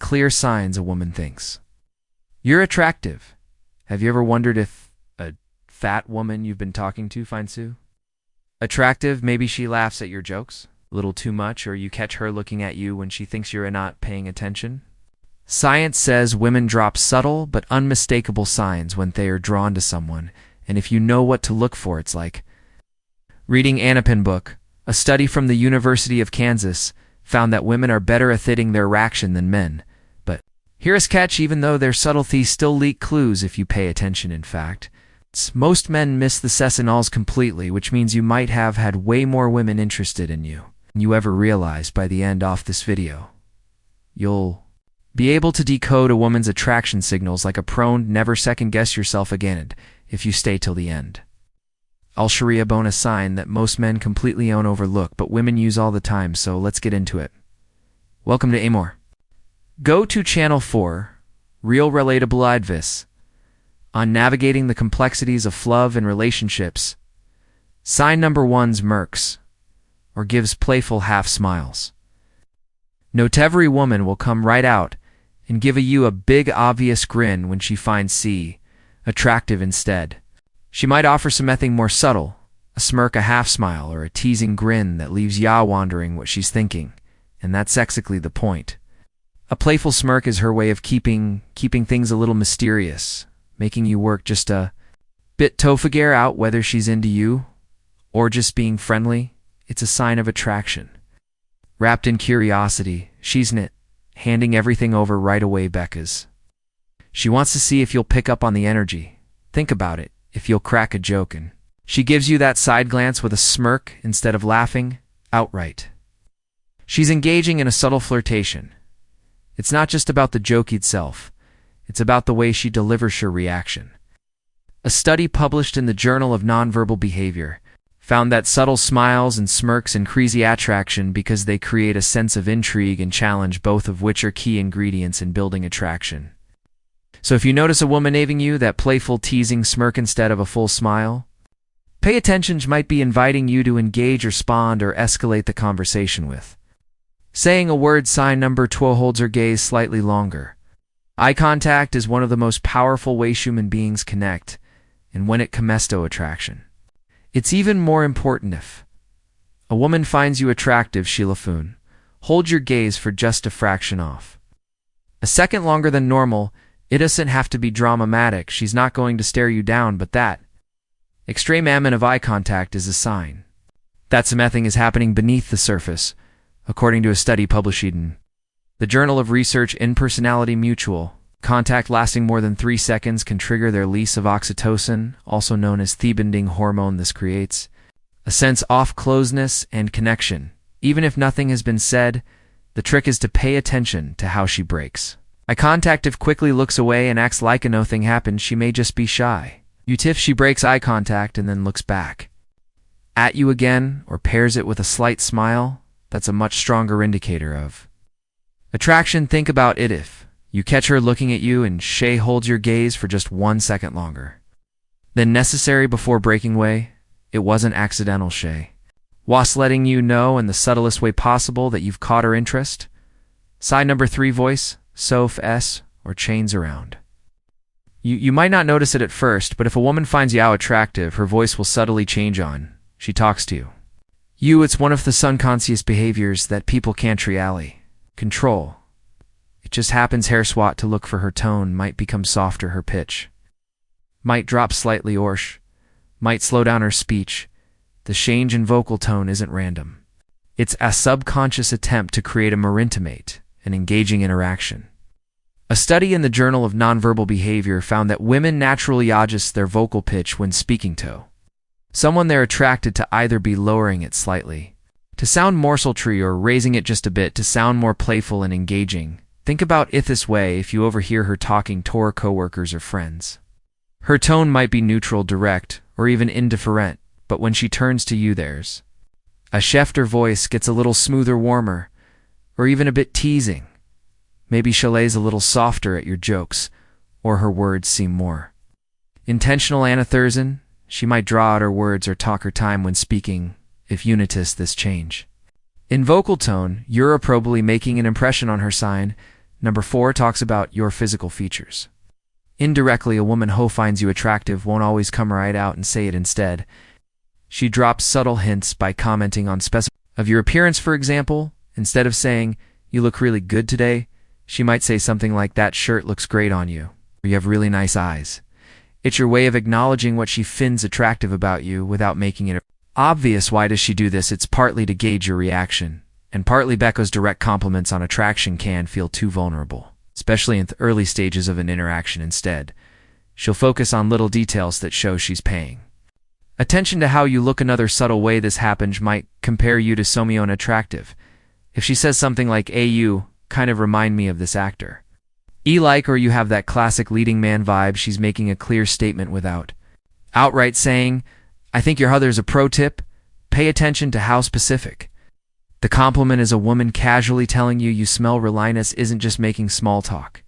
clear signs a woman thinks you're attractive. Have you ever wondered if a fat woman you've been talking to finds you attractive? Maybe she laughs at your jokes a little too much, or you catch her looking at you when she thinks you're not paying attention. Science says women drop subtle but unmistakable signs when they are drawn to someone, and if you know what to look for, it's like reading Anapin book. A study from the University of Kansas found that women are better at hitting their reaction than men. But here's catch: even though their subtleties still leak clues if you pay attention. In fact, most men miss the signals completely, which means you might have had way more women interested in you than you ever realized. By the end of this video, you'll be able to decode a woman's attraction signals like a pro. Never second guess yourself again if you stay till the end. I'll share a bonus sign that most men completely overlook, but women use all the time, so let's get into it. Welcome to Amor. Go to channel 4, Real Relatable Advice, on navigating the complexities of love and relationships. Sign number 1's merks, or gives playful half smiles. Note every woman will come right out and give you a big obvious grin when she finds C attractive instead. She might offer something more subtle, a smirk, a half smile, or a teasing grin that leaves ya wondering what she's thinking, and that's exactly the point. A playful smirk is her way of keeping things a little mysterious, making you work just a bit to figure out whether she's into you or just being friendly. It's a sign of attraction. Wrapped in curiosity, she's not handing everything over right away, Becca's. She wants to see if you'll pick up on the energy. Think about it. If you'll crack a joke, and she gives you that side glance with a smirk instead of laughing outright. She's engaging in a subtle flirtation. It's not just about the joke itself. It's about the way she delivers her reaction. A study published in the Journal of Nonverbal Behavior found that subtle smiles and smirks increase attraction because they create a sense of intrigue and challenge, both of which are key ingredients in building attraction. So if you notice a woman giving you that playful teasing smirk instead of a full smile, pay attention. She might be inviting you to engage, respond, or escalate the conversation with saying a word. Sign number 2 holds her gaze slightly longer. Eye contact is one of the most powerful ways human beings connect, and when it comes to attraction, it's even more important. If a woman finds you attractive, Shilafun, hold your gaze for just a fraction off a second longer than normal. It doesn't have to be dramatic. She's not going to stare you down, but that extreme amount of eye contact is a sign that something is happening beneath the surface, according to a study published in the Journal of Research in Personality. Mutual contact lasting more than 3 seconds can trigger their release of oxytocin, also known as the bonding hormone. This creates a sense of closeness and connection. Even if nothing has been said, the trick is to pay attention to how she breaks eye contact. If quickly looks away and acts like nothing happened, she may just be shy. If she breaks eye contact and then looks back at you again, or pairs it with a slight smile, that's a much stronger indicator of attraction. Think about it. If you catch her looking at you and she holds your gaze for just 1 second longer than necessary before breaking away, it wasn't accidental. She was letting you know in the subtlest way possible that you've caught her interest. Sign number 3, voice, soph s, or chains around. You might not notice it at first, but if a woman finds you attractive, her voice will subtly change on she talks to you. It's one of the subconscious behaviors that people can't really control. It just happens. Hair swat to look for her tone might become softer, her pitch might drop slightly, or might slow down her speech. The change in vocal tone isn't random. It's a subconscious attempt to create a more intimate and engaging interaction. A study in the Journal of Nonverbal Behavior found that women naturally adjust their vocal pitch when speaking to someone they're attracted to, either be lowering it slightly to sound more sultry or raising it just a bit to sound more playful and engaging. Think about it this way: if you overhear her talking to her coworkers or friends, her tone might be neutral, direct, or even indifferent, but when she turns to you, there's a shift. Her voice gets a little smoother, warmer, or even a bit teasing. Maybe she lays a little softer at your jokes, or her words seem more intentional. Anna Thurston, she might draw out her words or talk her time when speaking. If you notice this change in vocal tone, you're probably making an impression on her. Sign Number 4 talks about your physical features. Indirectly, a woman who finds you attractive won't always come right out and say it instead. She drops subtle hints by commenting on specific of your appearance, for example. Instead of saying, "You look really good today," she might say something like, "That shirt looks great on you," or "You have really nice eyes." It's your way of acknowledging what she finds attractive about you without making it obvious. Why does she do this? It's partly to gauge your reaction, and partly Becca's direct compliments on attraction can feel too vulnerable, especially in the early stages of an interaction. Instead, she'll focus on little details that show she's paying attention to how you look. Another subtle way this happens might compare you to someone attractive. If she says something like, "Hey, you kind of remind me of this actor," or "You have that classic leading man vibe," she's making a clear statement without outright saying, "I think your other's a pro tip." Pay attention to how specific the compliment is. A woman casually telling you smell really nice isn't just making small talk.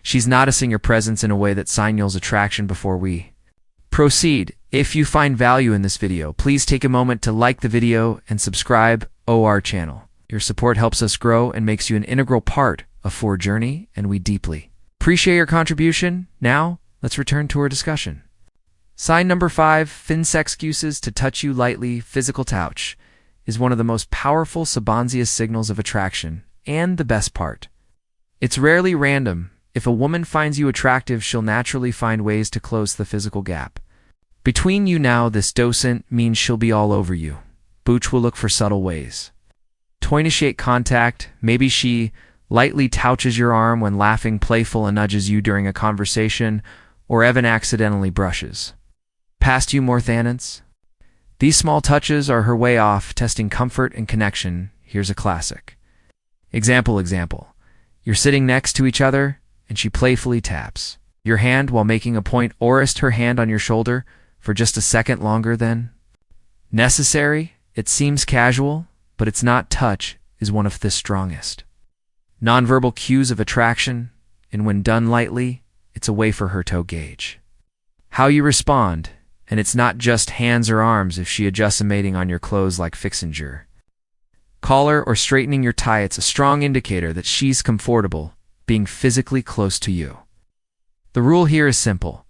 She's noticing your presence in a way that signals attraction. Before we proceed, if you find value in this video, please take a moment to like the video and subscribe to our channel. Your support helps us grow and makes you an integral part of our journey, and we deeply appreciate your contribution. Now, let's return to our discussion. Sign number 5, finds excuses to touch you lightly. Physical touch is one of the most powerful subconscious signals of attraction, and the best part, it's rarely random. If a woman finds you attractive, she'll naturally find ways to close the physical gap between you. Now, this doesn't mean she'll be all over you. Booch will look for subtle ways to initiate contact. Maybe she lightly touches your arm when laughing, playful, and nudges you during a conversation, or even accidentally brushes past you more thanants. These small touches are her way off testing comfort and connection. Here's a classic example. You're sitting next to each other, and she playfully taps your hand while making a point, or rests her hand on your shoulder for just a second longer than necessary. It seems casual, but it's not. Touch is one of the strongest nonverbal cues of attraction, and when done lightly, it's a way for her to gauge how you respond. And it's not just hands or arms. If she adjusts a mating on your clothes, like fixing your collar or straightening your tie, it's a strong indicator that she's comfortable being physically close to you. The rule here is simple.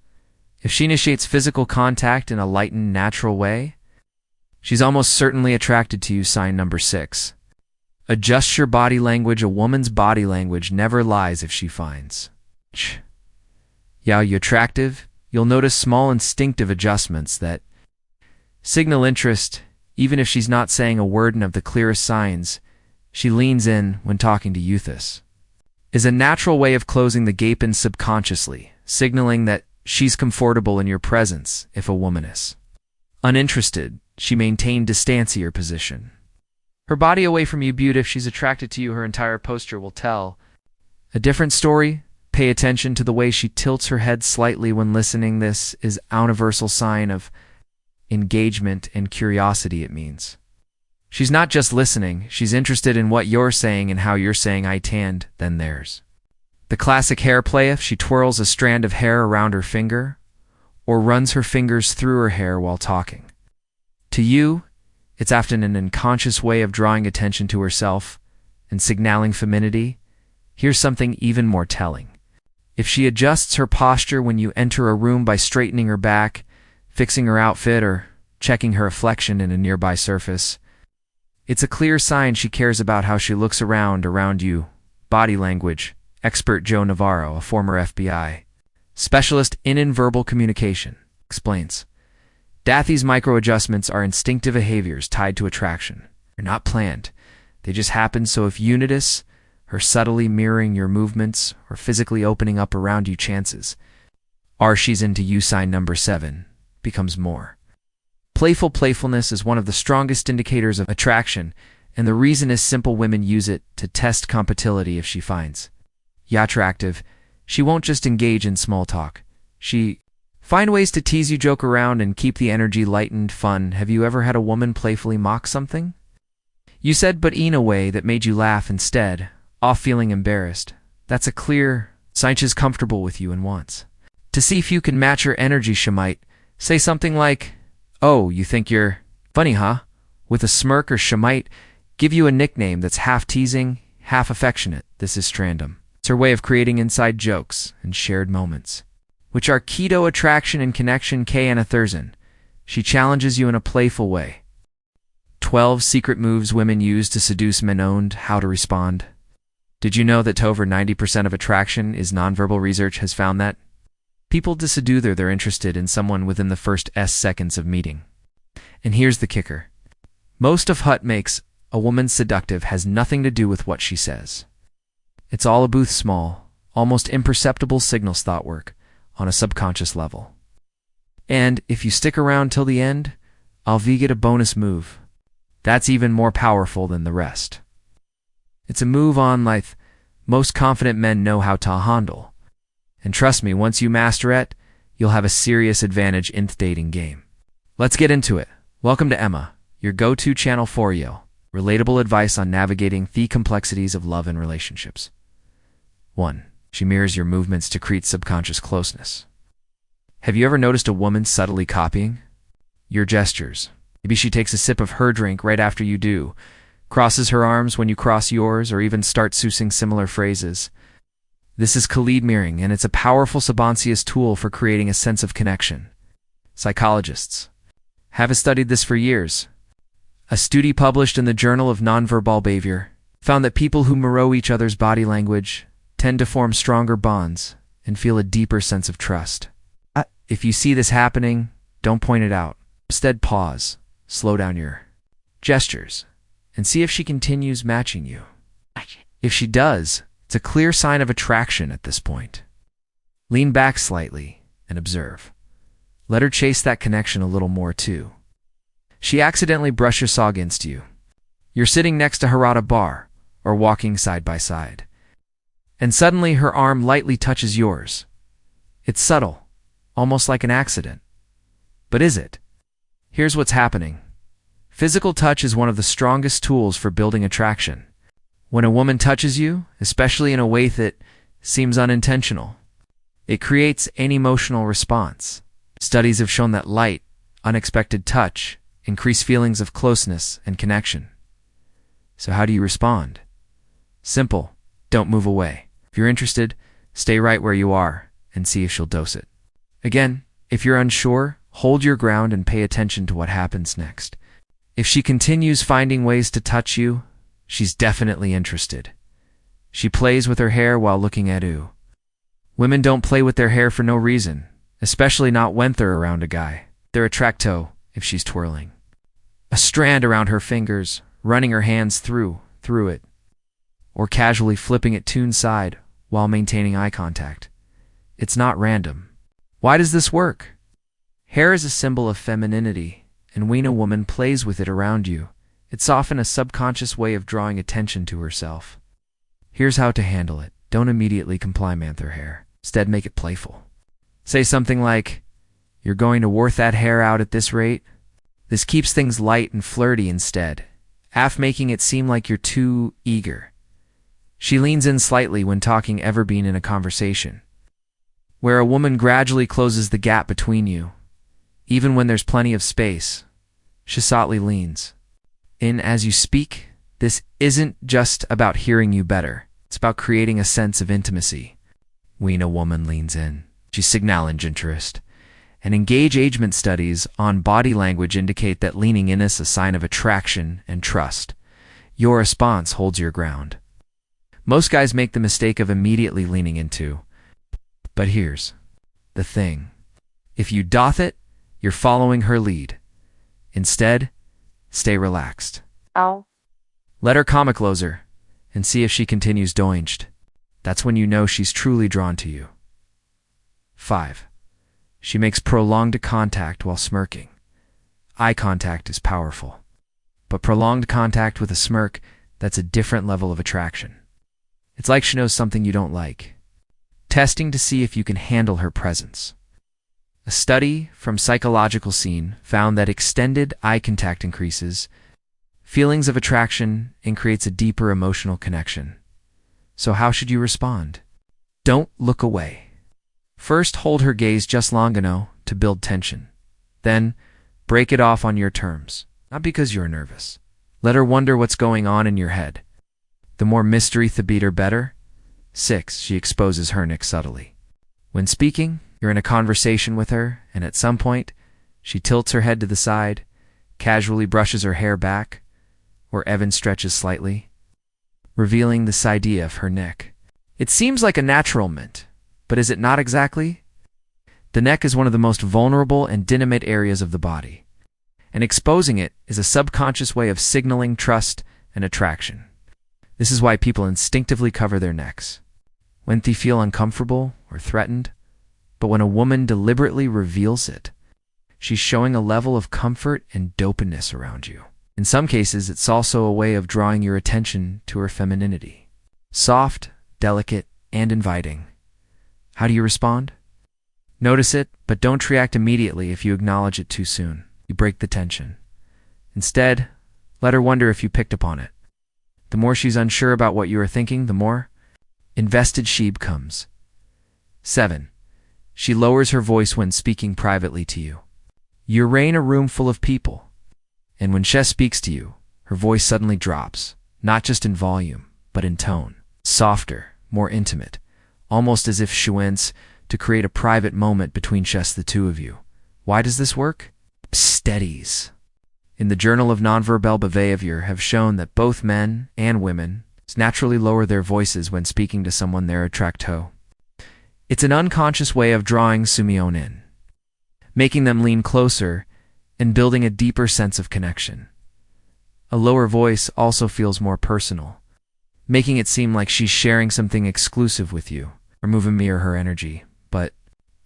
If she initiates physical contact in a light and natural way, she's almost certainly attracted to you. Sign number 6. Adjust your body language. A woman's body language never lies. If she finds you attractive, you'll notice small instinctive adjustments that signal interest. Even if she's not saying a word, and of the clearest signs, she leans in when talking to you. This is a natural way of closing the gap and subconsciously signaling that she's comfortable in your presence. If a woman is uninterested, she maintains distance or position her body away from you. Beauty. If she's attracted to you, her entire posture will tell a different story. Pay attention to the way she tilts her head slightly when listening. This is a universal sign of engagement and curiosity. It means she's not just listening, she's interested in what you're saying and how you're saying it. And then there's the classic hair play. If she twirls a strand of hair around her finger or runs her fingers through her hair while talking to you, it's often an unconscious way of drawing attention to herself and signaling femininity. Here's something even more telling. If she adjusts her posture when you enter a room by straightening her back, fixing her outfit, or checking her reflection in a nearby surface, it's a clear sign she cares about how she looks around you. Body language expert Joe Navarro, a former FBI specialist in nonverbal communication, explains, These micro-adjustments are instinctive behaviors tied to attraction. They're not planned. They just happen. So if you notice her subtly mirroring your movements or physically opening up around you, chances are she's into you. Sign number 7 becomes more playful. Playfulness is one of the strongest indicators of attraction, and the reason is simple. Women use it to test compatibility. If she finds you attractive, she won't just engage in small talk. She find ways to tease you, joke around, and keep the energy light and fun. Have you ever had a woman playfully mock something you said, but in a way that made you laugh instead, off feeling embarrassed? That's a clear sign she's comfortable with you and wants to see if you can match her energy. She might say something like, "Oh, you think you're funny, huh?" with a smirk, or she might give you a nickname that's half teasing, half affectionate. This is random. It's her way of creating inside jokes and shared moments, which are key to attraction and connection. Anna Thurston. She challenges you in a playful way. 12 secret moves women use to seduce men. Owned. How to respond. Did you know that over 90% of attraction is nonverbal? Research has found that people disado they're interested in someone within the first seconds of meeting. And here's the kicker. Most of what makes a woman seductive has nothing to do with what she says. It's all a small, almost imperceptible signals thought work on a subconscious level. And if you stick around till the end, I'll get a bonus move. That's even more powerful than the rest. It's a move on life most confident men know how to handle. And trust me, once you master it, you'll have a serious advantage in the dating game. Let's get into it. Welcome to Emma, your go-to channel for you. Relatable advice on navigating the complexities of love and relationships. 1. She mirrors your movements to create subconscious closeness. Have you ever noticed a woman subtly copying your gestures? Maybe she takes a sip of her drink right after you do, crosses her arms when you cross yours, or even starts using similar phrases. This is Khalid mirroring, and it's a powerful subconscious tool for creating a sense of connection. Psychologists have studied this for years. A study published in the Journal of Nonverbal Behavior found that people who mirror each other's body language tend to form stronger bonds and feel a deeper sense of trust. If you see this happening, don't point it out. Instead, pause, slow down your gestures, and see if she continues matching you. If she does, it's a clear sign of attraction at this point. Lean back slightly and observe. Let her chase that connection a little more too. She accidentally brushes saw against you. You're sitting next to her at a bar or walking side by side, and suddenly her arm lightly touches yours. It's subtle, almost like an accident. But is it? Here's what's happening. Physical touch is one of the strongest tools for building attraction. When a woman touches you, especially in a way that seems unintentional, it creates an emotional response. Studies have shown that light, unexpected touch increase feelings of closeness and connection. So how do you respond? Simple. Don't move away. If you're interested, stay right where you are and see if she'll dose it. Again, if you're unsure, hold your ground and pay attention to what happens next. If she continues finding ways to touch you, she's definitely interested. She plays with her hair while looking at you. Women don't play with their hair for no reason, especially not when they're around a guy. They're attracto if she's twirling a strand around her fingers, running her hands through it, or casually flipping it to one side while maintaining eye contact. It's not random. Why does this work? Hair is a symbol of femininity, and when a woman plays with it around you, it's often a subconscious way of drawing attention to herself. Here's how to handle it. Don't immediately compliment her hair. Instead, make it playful. Say something like, "You're going to work that hair out at this rate?" This keeps things light and flirty instead, making it seem like you're too eager. She leans in slightly when talking, ever been in a conversation where a woman gradually closes the gap between you. Even when there's plenty of space, she softly leans in as you speak. This isn't just about hearing you better. It's about creating a sense of intimacy. When a woman leans in, she signals interest. And engagement studies on body language indicate that leaning in is a sign of attraction and trust. Your response holds your ground. Most guys make the mistake of immediately leaning into. But here's the thing. If you doth it, you're following her lead. Instead, stay relaxed. Let her comic closer and see if she continues doinged. That's when you know she's truly drawn to you. 5. She makes prolonged contact while smirking. Eye contact is powerful, but prolonged contact with a smirk, that's a different level of attraction. It's like she knows something you don't like, testing to see if you can handle her presence. A study from Psychological Scene found that extended eye contact increases feelings of attraction and creates a deeper emotional connection. So how should you respond? Don't look away. First, hold her gaze just long enough to build tension. Then, break it off on your terms, not because you're nervous. Let her wonder what's going on in your head. The more mystery the better. 6. She exposes her neck subtly. When speaking, you're in a conversation with her, and at some point, she tilts her head to the side, casually brushes her hair back, or even stretches slightly, revealing this idea of her neck. It seems like a natural movement, but is it not exactly? The neck is one of the most vulnerable and intimate areas of the body, and exposing it is a subconscious way of signaling trust and attraction. This is why people instinctively cover their necks when they feel uncomfortable or threatened, but when a woman deliberately reveals it, she's showing a level of comfort and openness around you. In some cases, it's also a way of drawing your attention to her femininity. Soft, delicate, and inviting. How do you respond? Notice it, but don't react immediately if you acknowledge it too soon. You break the tension. Instead, let her wonder if you picked up on it. The more she's unsure about what you are thinking, the more invested she becomes. 7. She lowers her voice when speaking privately to you. You're in a room full of people, and when she speaks to you, her voice suddenly drops, not just in volume, but in tone. Softer, more intimate, almost as if she wants to create a private moment between just the two of you. Why does this work? Studies in the Journal of Nonverbal Behavior have shown that both men and women naturally lower their voices when speaking to someone they're attracted to. It's an unconscious way of drawing someone in, making them lean closer and building a deeper sense of connection. A lower voice also feels more personal, making it seem like she's sharing something exclusive with you, removing me or her energy. But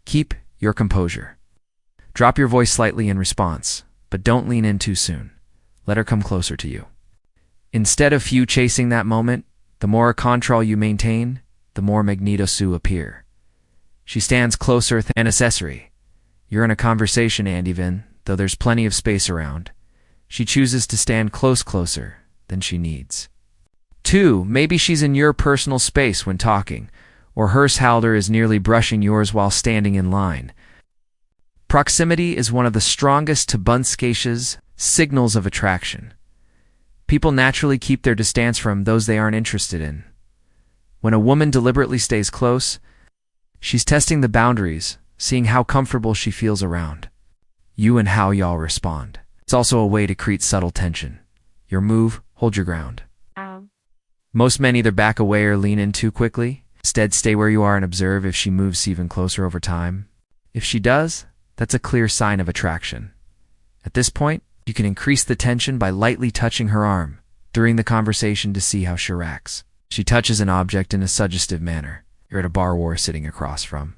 keep your composure. Drop your voice slightly in response, but don't lean in too soon. Let her come closer to you. Instead of you chasing that moment, the more control you maintain, the more magneto appear. She stands closer than accessory. You're in a conversation, and even though there's plenty of space around, she chooses to stand closer than she needs. 2. Maybe she's in your personal space when talking, or her shoulder is nearly brushing yours while standing in line. Proximity is one of the strongest subconscious signals of attraction. People naturally keep their distance from those they aren't interested in. When a woman deliberately stays close, she's testing the boundaries, seeing how comfortable she feels around you and how y'all respond. It's also a way to create subtle tension. Your move, hold your ground. Most men either back away or lean in too quickly. Instead, stay where you are and observe if she moves even closer over time. If she does, that's a clear sign of attraction. At this point, you can increase the tension by lightly touching her arm during the conversation to see how she reacts. She touches an object in a suggestive manner. You're at a bar or sitting across from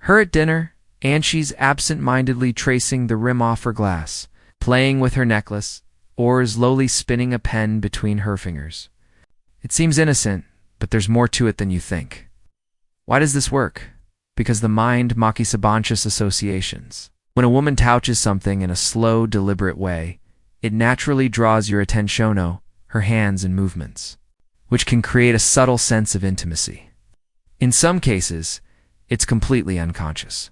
her at dinner, and she's absent-mindedly tracing the rim off her glass, playing with her necklace, or slowly spinning a pen between her fingers. It seems innocent, but there's more to it than you think. Why does this work? Because the mind makes subconscious associations. When a woman touches something in a slow, deliberate way, it naturally draws your attention, her hands and movements, which can create a subtle sense of intimacy. In some cases, it's completely unconscious.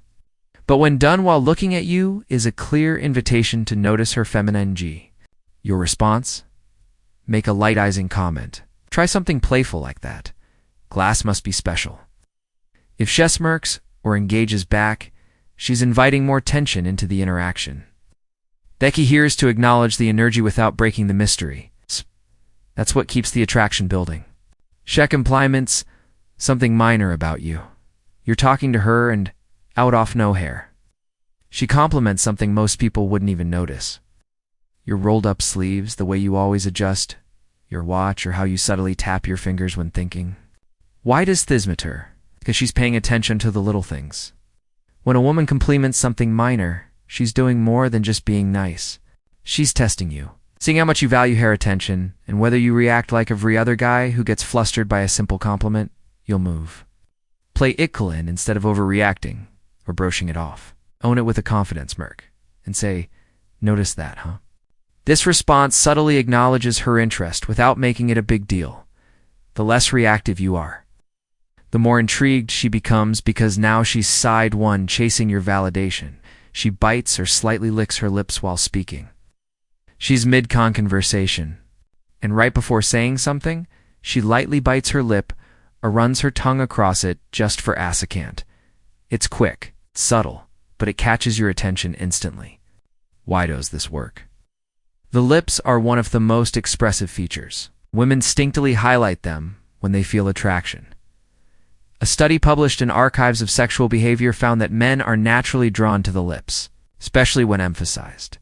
But when done while looking at you is a clear invitation to notice her femininity. Your response? Make a light-icing comment. Try something playful like that. Glass must be special. If she smirks or engages back, she's inviting more tension into the interaction. The key here is to acknowledge the energy without breaking the mystery. That's what keeps the attraction building. She compliments something minor about you. You're talking to her and out off no hair. She compliments something most people wouldn't even notice. Your rolled up sleeves, the way you always adjust your watch, or how you subtly tap your fingers when thinking. Why does this matter? Because she's paying attention to the little things. When a woman compliments something minor, she's doing more than just being nice. She's testing you, seeing how much you value her attention, and whether you react like every other guy who gets flustered by a simple compliment. You'll move. Play equivalent instead of overreacting or brushing it off. Own it with a confident smirk and say, "Notice that, huh?" This response subtly acknowledges her interest without making it a big deal. The less reactive you are, the more intrigued she becomes, because now she's side one chasing your validation. She bites or slightly licks her lips while speaking. She's mid-conversation, and right before saying something, she lightly bites her lip or runs her tongue across it just for assacant. It's quick, subtle, but it catches your attention instantly. Why does this work? The lips are one of the most expressive features. Women instinctively highlight them when they feel attraction. A study published in Archives of Sexual Behavior found that men are naturally drawn to the lips, especially when emphasized.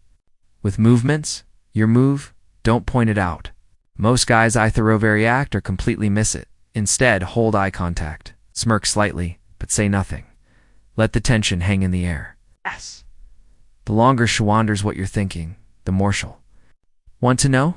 With movements, your move, don't point it out. Most guys either overreact or completely miss it. Instead, hold eye contact, smirk slightly, but say nothing. Let the tension hang in the air. Yes. The longer she wonders what you're thinking, the more she'll want to know.